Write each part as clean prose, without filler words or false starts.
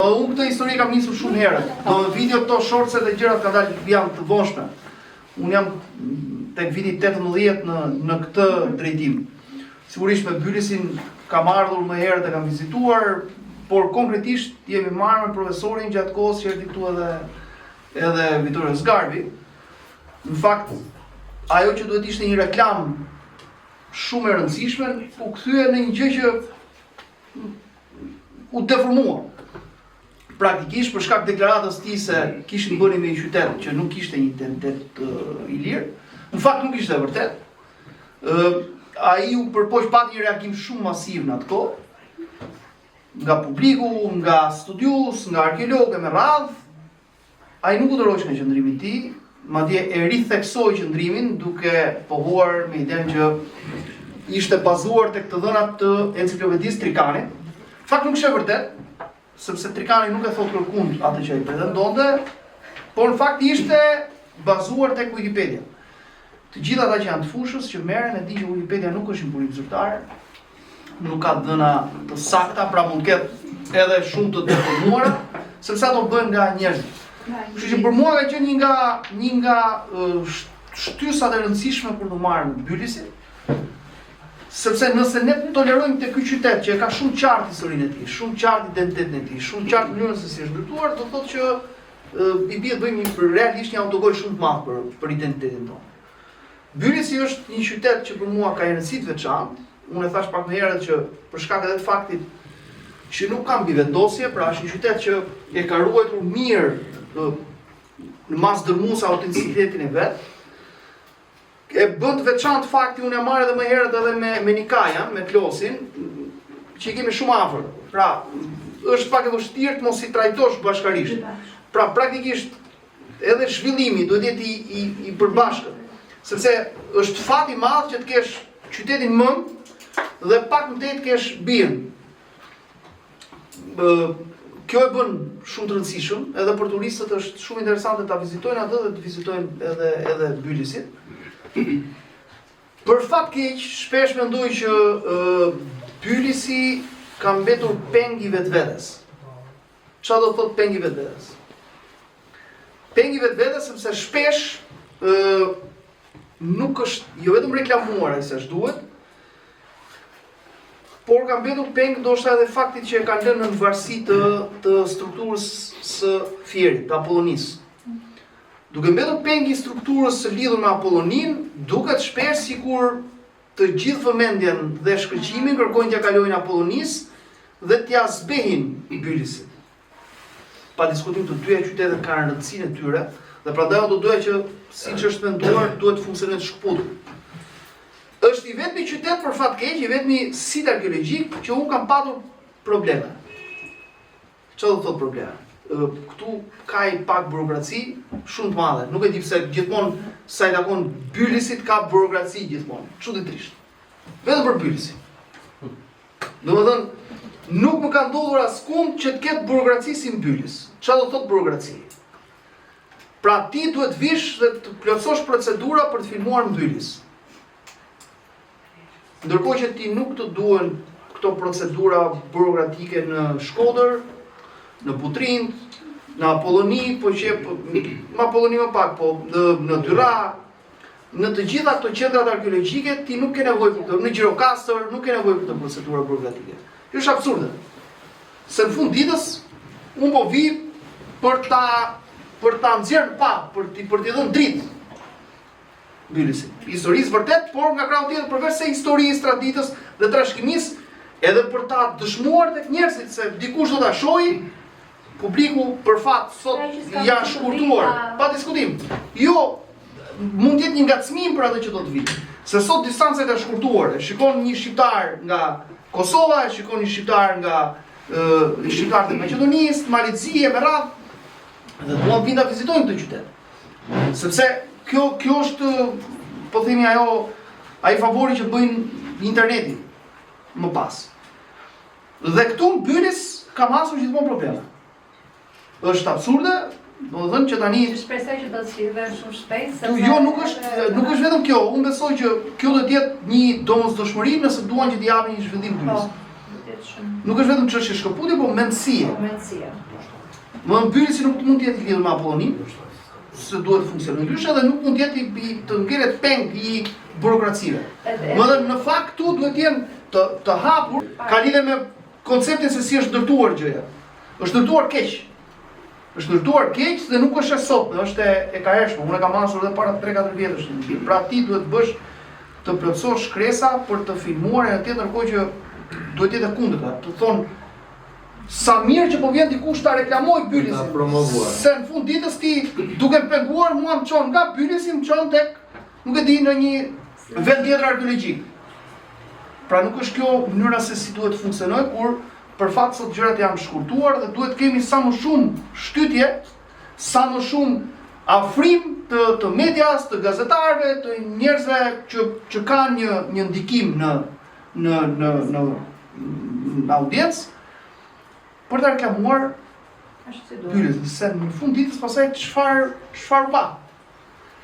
Unë këtë histori kam nisur shumë herët. Video këto shortset dhe gjërat ka dalë janë të vonshme. Unë jam tek viti 18 në këtë drejtim. Sigurisht me Bylisin kam ardhur më herët e kam vizituar, por konkretisht jemi marrë me profesorin gjatë kohës që erdhi këtu edhe Vittorio Zgarbi. Në fakt, ajo që duhet ishte një reklam shumë e rëndësishme, u kthye në një gjë që u deformua. Praktikisht për shkak deklaratës tij se kishin bënë me një qytet që nuk kishte një identitet i lirë. Në fakt nuk ishte e vërtet. Ai u përpoq pati një reagim shumë masiv në atë kohë, nga publiku, nga studius, nga arkeologë me radhë. Ai nuk u dëroi nga qëndrimi i tij, madje e ritheksoi qëndrimin duke pohuar me idenë që ishte bazuar tek të dhënat të enciklopedisë Trikani. Fakt nuk është e vërtet, sepse Trikani nuk e thot kërkund atë që ai pretendonte, por në fakt ishte bazuar tek Wikipedia. Të gjithë ata që janë të fushës që merren e dinë që Wikipedia nuk është një burim zyrtar, nuk ka dhëna të sakta, pra mund të ketë edhe shumë të deformuara, sepse ato bëhen nga njerëzit. Kështu që për mua ka qenë një nga shtysat e rëndësishme për të marrë në Bylisin, sepse nëse ne tolerojmë te ky qytet që ka shumë qartë historinë e tij, shumë qartë identitetin e tij, shumë qartë mënyrën se si është ndërtuar, do thotë që i bie të bëjmë realisht një autogol shumë të madh për identitetin tonë. Bylisi është një qytet që për mua ka një rëndësi të veçantë. Unë e thash pak më herët që për shkak edhe të faktit që nuk ka mbivendosje, pra është një qytet që e ka ruajtur mirë në mas dërmuesa autenticitetin e vet. E bën të veçantë fakti, unë e marr edhe më herët edhe me Nikajan, me Klosin, që i kemi shumë afër. Pra, është pak e vështirë të mos i trajtosh bashkarisht. Pra, praktikisht edhe zhvillimi duhet jetë i përbashkët. Sepse është fat i madh që të kesh qytetin mend dhe pak më tej të kesh bien. Kjo e bën shumë të rëndësishëm, edhe për turistët është shumë interesante ta vizitojnë atë dhe të vizitojnë edhe Bylisin. Për fat keq, shpesh mendoj që Bylisi ka mbetur peng i vetvetes. Çfarë do thotë peng i vetvetes? Peng i vetvetes sepse shpesh nuk është jo vetëm reklamuar ai sa duhet, por ka mbetur peng ndoshta edhe faktit që e ka lënë në varësi të strukturës së Fierit, të Apollonisë. Duke mbetur peng i strukturës së lidhur me Apollonin, duket shpesh sikur të gjithë vëmendjen dhe shkëlqimin kërkojnë t'ia kalojnë Apollonisë dhe t'ia zbehin Bylisit. Pa diskutim të dyja qytetet kanë rëndësinë e tyre, dhe prandaj do doja që siç është menduar duhet të funksionojë të shkputur. Është i vetmi qytet për fat keq, i vetmi sit arkeologjik që unë kam patur probleme. Çfarë do thotë probleme? Këtu ka i pak burokraci shumë të madhe. Nuk e di pse gjithmonë sa i takon Bylisit ka burokraci gjithmonë. Çuditërisht. Vetëm për Bylisin. Domethënë, nuk më ka ndodhur askund që të ketë burokraci si në Bylis. Çfarë do thotë burokraci? Pra ti duhet vish dhe të plotësosh procedura për të filmuar në Bylis. Ndërkohë që ti nuk të duhen këto procedura burokratike në Shkodër, në Butrind, në Apolloni, po që në Apolloni më pak, po në Dyra, në të gjitha këto qendrat arkeologjike ti nuk ke nevojë për këtë, në Gjirokastër nuk ke nevojë për këtë procedura burokratike. Kjo është absurde. Se në fund ditës unë po vi për ta nxjerrë pa, për t'i dhënë dritë Bylisit. Historisë vërtet, por nga krau tjetër përveç se historisë, traditës dhe trashëgimisë, edhe për ta dëshmuar tek njerëzit se dikush do ta shohë, publiku për fat sot janë shkurtuar, pa diskutim. Jo, mund të jetë një ngacmim për atë që do të vijë. Se sot distancat janë shkurtuar. Shikon një shqiptar nga Kosova, shikon një shqiptar nga shqiptarët e Maqedonisë, Malizie me radhë. Dhe duan vinë ta vizitojnë këtë qytet. Sepse kjo është, po themi ai favori që bëjnë interneti më pas. Dhe këtu në Bylis kam hasur gjithmonë probleme. Është absurde, do të thënë që tani shpresoj që do të shihej shumë shpejt. Jo, nuk është vetëm kjo. Unë besoj që kjo do të jetë një domosdoshmëri nëse duan që t'i japin një zhvillim Bylis. Nuk është vetëm çështje shkëputje, por mendësie. Mendësia. Më mbyllësi nuk mund të jetë i lidhur me Apollonin, se duhet të funksionojë ndryshe dhe nuk mund të jetë të ngjerret peng i burokracive. Më dhe në fakt këtu duhet të jenë të hapur, ka lidhje me konceptin se si është ndërtuar gjëja. Është ndërtuar keq. Është ndërtuar keq dhe nuk është e sotme, është e kahershme. Unë e kam pasur edhe para 3-4 vjetësh në film. Pra ti duhet të bësh të plotësosh shkresa për të filmuar e në tjetër kohë që duhet të jetë kundërta. Të thonë sa mirë që po vjen dikush ta reklamoj Bylisin. Se në fund ditës ti duke penguar mua më çon nga Bylisi, më çon tek nuk e di në një vend tjetër arkeologjik. Pra nuk është kjo mënyra se si duhet të funksionojë, kur për fat sot gjërat janë shkurtuar dhe duhet kemi sa më shumë shtytje, sa më shumë afrim të medias, të gazetarëve, të njerëzve që kanë një ndikim në audiencë për të reklamuar Bylisin, se në fund ditës pastaj çfarë va.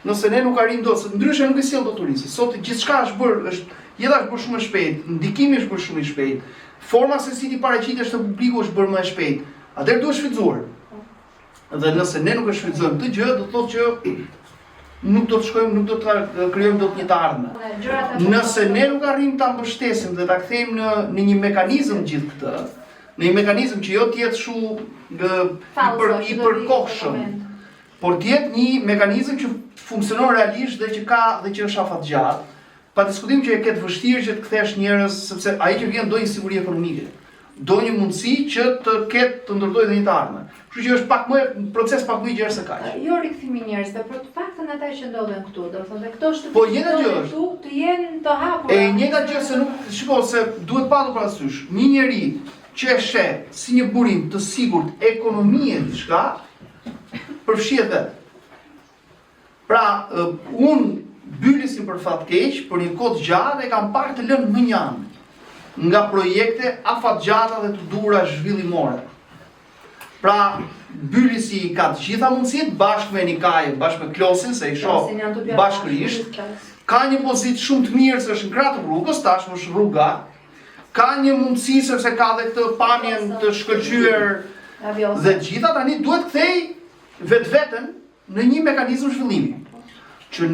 Nëse ne nuk arrim dot, se ndryshe nuk e sjell dot turistin. Sot gjithçka është bërë, jeta është bërë shumë e shpejt, ndikimi është bërë shumë i shpejt. Forma se si ti paraqitesh te publiku është bërë më e shpejt. Atëherë duhet shfrytzuar. Dhe nëse ne nuk e shfrytëzojmë këtë gjë, do të thotë që nuk do të shkojmë, nuk do të krijojmë dot një të ardhmë. Nëse ne nuk arrim ta mbështesim dhe ta kthejmë në një mekanizëm gjithë këtë, në një mekanizëm që jo të jetë shumë i përkohshëm, por të jetë një mekanizëm që funksionon realisht dhe që është afatgjatë, pa diskutim që e ketë vështirë që të kthesh njerëz, sepse ai që vjen do një siguri ekonomike, do një mundësi që të ndërtojë dhe një të ardhme. Kështu që është proces pak më i gjerë se kaq. Jo rikthimi njerëzve, por të paktën ata që ndodhen këtu, do të thonë këto shtëpi po njëjta gjë është të jenë të hapura. E njëjta gjë se nuk shikoj se duhet patur parasysh, një njeri që e sheh si një burim të sigurt ekonomie diçka, përfshihet vetë. Pra, unë Bylisin për fat keq, për një kohë gjatë e kam parë të lënë më njanë nga projekte afatgjata dhe të duhura zhvillimore. Pra, Bylisi ka të gjitha mundësitë bashkë me Nikaj, bashkë me Klosin, se i shoh bashkërisht. Ka një pozitë shumë të mirë se është në krah të rrugës, tashmë është rruga. Ka një mundësi sepse ka dhe këtë pamjen të shkëlqyer dhe gjitha tani duhet kthej vetveten në një mekanizëm zhvillimi. Që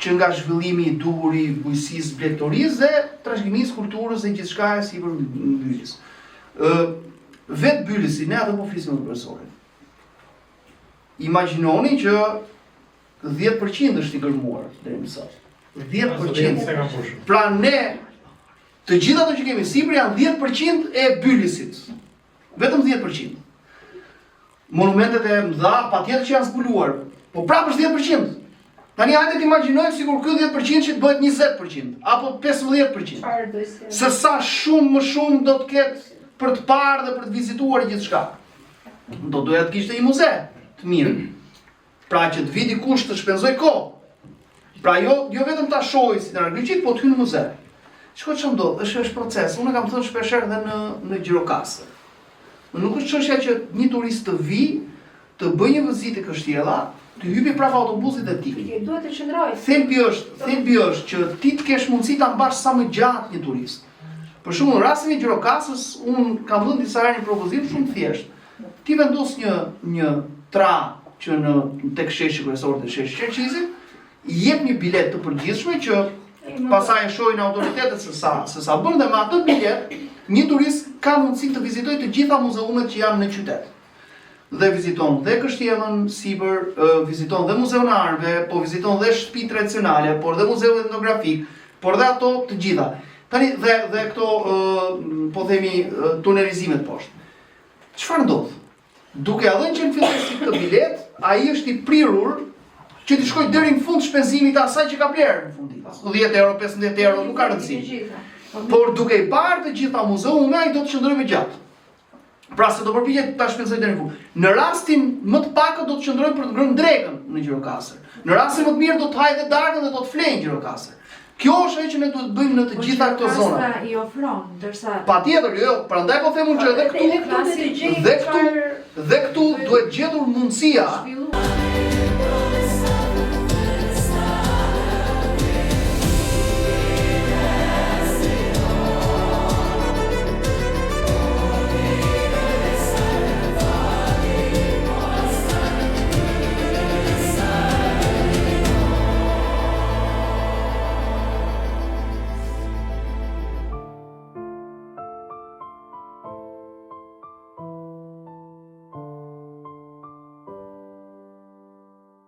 që nga zhvillimi i duhur i bujqësisë, blegtorisë dhe trashëgimisë kulturës dhe gjithçka e sipër Bylis. Vetë Bylisi, ne atë po flisim për profesorin. Imagjinoni që 10% është i gërmuar deri më sot. 10%. Pra ne të gjitha ato që kemi sipër janë 10% e Bylisit. Vetëm 10%. Monumentet e mëdha patjetër që janë zbuluar, po prapë është 10%. Tani hajde të imagjinojmë sikur ky 10% që të bëhet 20% apo 15%. Se sa shumë më shumë do të ketë për të parë dhe për të vizituar gjithçka. Do doja të kishte një muze të mirë. Pra që të vi dikush të shpenzoj kohë. Pra jo vetëm ta shohë si në arkeologjik, po të hyjë në muze. Shikoj ç'o ndodh, është proces. Unë kam thënë shpesh edhe në Gjirokastër. Nuk është çështja që një turist të vi, të bëjë një vizitë kështjella, të hypi prapë autobusit e tij. Duhet të qëndrojë. Thelbi është që ti të kesh mundësi ta mbash sa më gjatë një turist. Për shembull, në rastin e Gjirokastrës, unë kam dhënë disa herë një propozim shumë të thjeshtë. Ti vendos një tra që tek sheshi kryesor të sheshi Qerqizit, i jep një bilet të përgjithshme që pastaj e shohin autoritetet se sa bën dhe me atë bilet, një turist ka mundësi të vizitojë të gjitha muzeumet që janë në qytet. Dhe viziton dhe Kështjellën sipër, viziton dhe Muzeun e Arëve, po viziton dhe shtëpi tradicionale, por dhe muzeu etnografik, por dhe ato të gjitha. Tani dhe këto po themi tunelizimet poshtë. Çfarë ndodh? Duke dhënë që në fillim si këtë bilet, ai është i prirur që të shkojë deri në fund shpenzimit të asaj që ka blerë në fund ditës. 10 euro, 15 euro, nuk ka rëndësi. Por duke i parë të gjitha muzeume, ai do të qëndrojë më gjatë. Pra se do përpiqet ta shpenzojë deri në fund. Në rastin më të pakët do të qëndrojë për të ngrënë drekën në Gjirokastër. Në rastin më të mirë do të hajë dhe darkën dhe do të flejë në Gjirokastër. Kjo është ajo që ne duhet të bëjmë në të gjitha këto zona. Gjirokastra i ofron, ndërsa patjetër, jo, prandaj po them unë që edhe këtu duhet gjetur mundësia